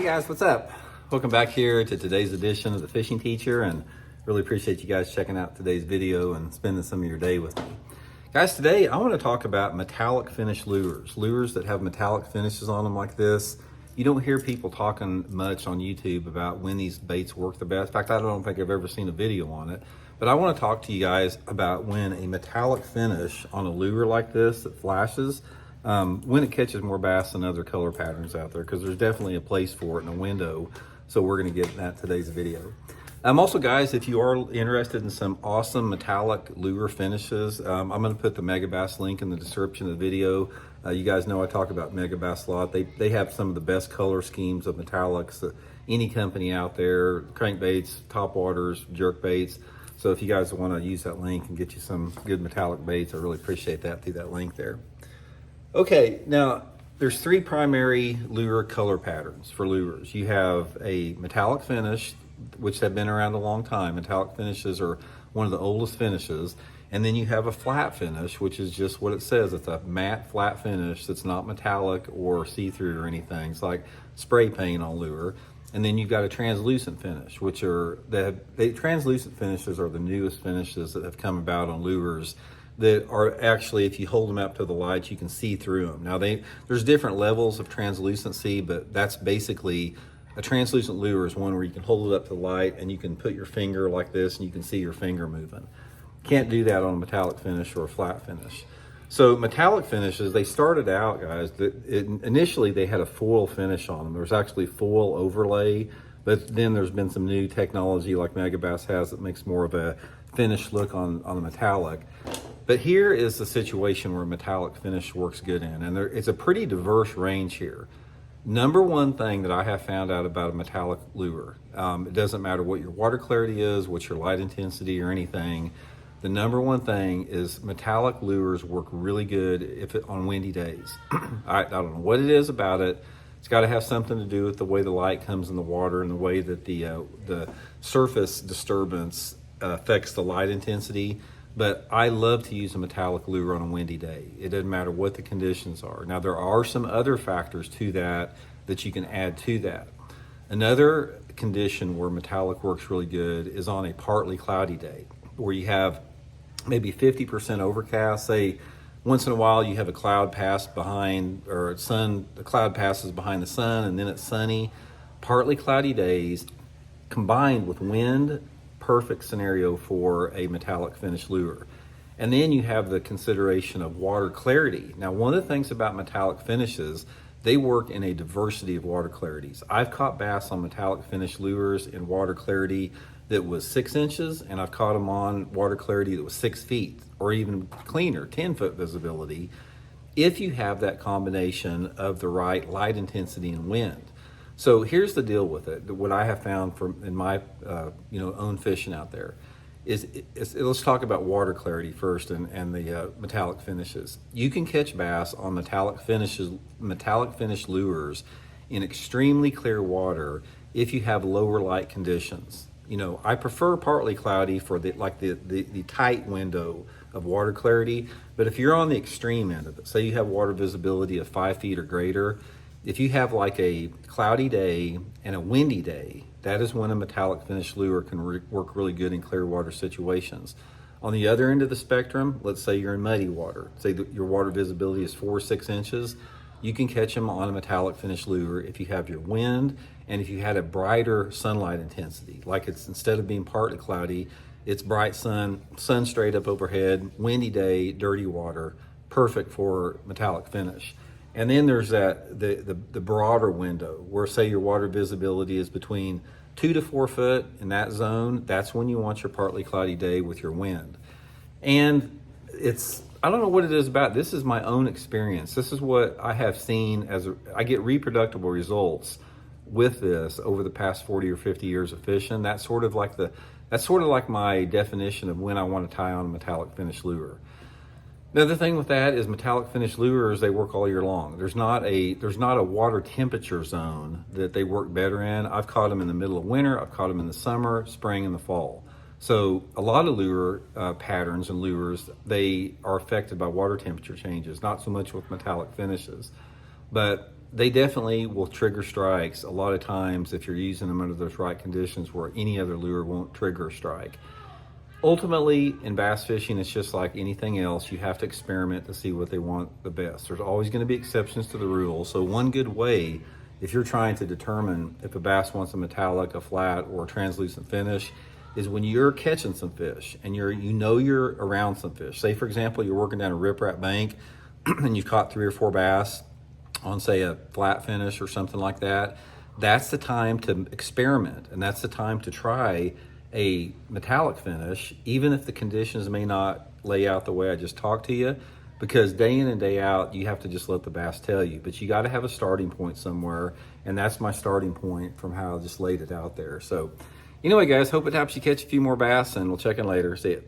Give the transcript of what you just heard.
guys, what's up? Welcome back here to today's edition of the Fishing Teacher, and really appreciate you guys checking out today's video and spending some of your day with me. Guys, today I want to talk about metallic finish lures. Lures that have metallic finishes on them like this. You don't hear people talking much on YouTube about when these baits work the best. In fact, I don't think I've ever seen a video on it. But I want to talk to you guys about when a metallic finish on a lure like this that flashes, when it catches more bass than other color patterns out there, because there's definitely a place for it in a window. So we're going to get in that today's video. Also, guys, if you are interested in some awesome metallic lure finishes, I'm going to put the Megabass link in the description of the video. You guys know I talk about Megabass a lot. They have some of the best color schemes of metallics that any company out there, crankbaits, topwaters, jerk baits. So if you guys want to use that link and get you some good metallic baits, I really appreciate that through that link there. Okay, now there's three primary lure color patterns for lures. You have a metallic finish, which have been around a long time. Metallic finishes are one of the oldest finishes. And then you have a flat finish, which is just what it says. It's a matte flat finish that's not metallic or see-through or anything. It's like spray paint on lure. And then you've got a translucent finish, which are the translucent finishes are the newest finishes that have come about on lures that are actually, if you hold them up to the light, you can see through them. Now there's different levels of translucency, but that's basically a translucent lure is one where you can hold it up to the light and you can put your finger like this and you can see your finger moving. Can't do that on a metallic finish or a flat finish. So metallic finishes, they started out, guys, initially they had a foil finish on them. There was actually foil overlay, but then there's been some new technology like Megabass has that makes more of a finished look on the metallic. But here is the situation where metallic finish works good in, and it's a pretty diverse range here. Number one thing that I have found out about a metallic lure, it doesn't matter what your water clarity is, what your light intensity or anything, the number one thing is metallic lures work really good on windy days. I don't know what it is about it. It's got to have something to do with the way the light comes in the water and the way that the surface disturbance affects the light intensity. But I love to use a metallic lure on a windy day. It doesn't matter what the conditions are. Now, there are some other factors to that you can add to that. Another condition where metallic works really good is on a partly cloudy day, where you have maybe 50% overcast. Say once in a while you have a cloud pass behind, or the cloud passes behind the sun and then it's sunny. Partly cloudy days combined with wind, perfect scenario for a metallic finish lure. And then you have the consideration of water clarity. Now, one of the things about metallic finishes, they work in a diversity of water clarities. I've caught bass on metallic finish lures in water clarity that was 6 inches, and I've caught them on water clarity that was 6 feet, or even cleaner, 10-foot visibility, if you have that combination of the right light intensity and wind. So here's the deal with it. What I have found in my own fishing out there is let's talk about water clarity first and the metallic finishes. You can catch bass on metallic finish lures in extremely clear water if you have lower light conditions. You know, I prefer partly cloudy for the tight window of water clarity, but if you're on the extreme end of it, say you have water visibility of 5 feet or greater, if you have like a cloudy day and a windy day, that is when a metallic finish lure can work really good in clear water situations. On the other end of the spectrum, let's say you're in muddy water, say that your water visibility is 4 or 6 inches, you can catch them on a metallic finish lure if you have your wind and if you had a brighter sunlight intensity. Like it's, instead of being partly cloudy, it's bright sun straight up overhead, windy day, dirty water, perfect for metallic finish. And then there's the broader window where, say, your water visibility is between 2 to 4 foot in that zone. That's when you want your partly cloudy day with your wind. And I don't know what it is about. This is my own experience. This is what I have seen I get reproducible results with this over the past 40 or 50 years of fishing. That's sort of like my definition of when I want to tie on a metallic finish lure. The other thing with that is metallic finish lures, they work all year long. There's not a water temperature zone that they work better in. I've caught them in the middle of winter, I've caught them in the summer, spring, and the fall. So a lot of lure patterns and lures, they are affected by water temperature changes, not so much with metallic finishes. But they definitely will trigger strikes a lot of times if you're using them under those right conditions where any other lure won't trigger a strike. Ultimately, in bass fishing, it's just like anything else. You have to experiment to see what they want the best. There's always going to be exceptions to the rule. So one good way, if you're trying to determine if a bass wants a metallic, a flat, or a translucent finish, is when you're catching some fish and you're around some fish. Say, for example, you're working down a riprap bank and you've caught 3 or 4 bass on, say, a flat finish or something like that. That's the time to experiment, and that's the time to try a metallic finish, even if the conditions may not lay out the way I just talked to you, because day in and day out, you have to just let the bass tell you. But you got to have a starting point somewhere, and that's my starting point from how I just laid it out there. So anyway, guys, hope it helps you catch a few more bass, and we'll check in later. See you.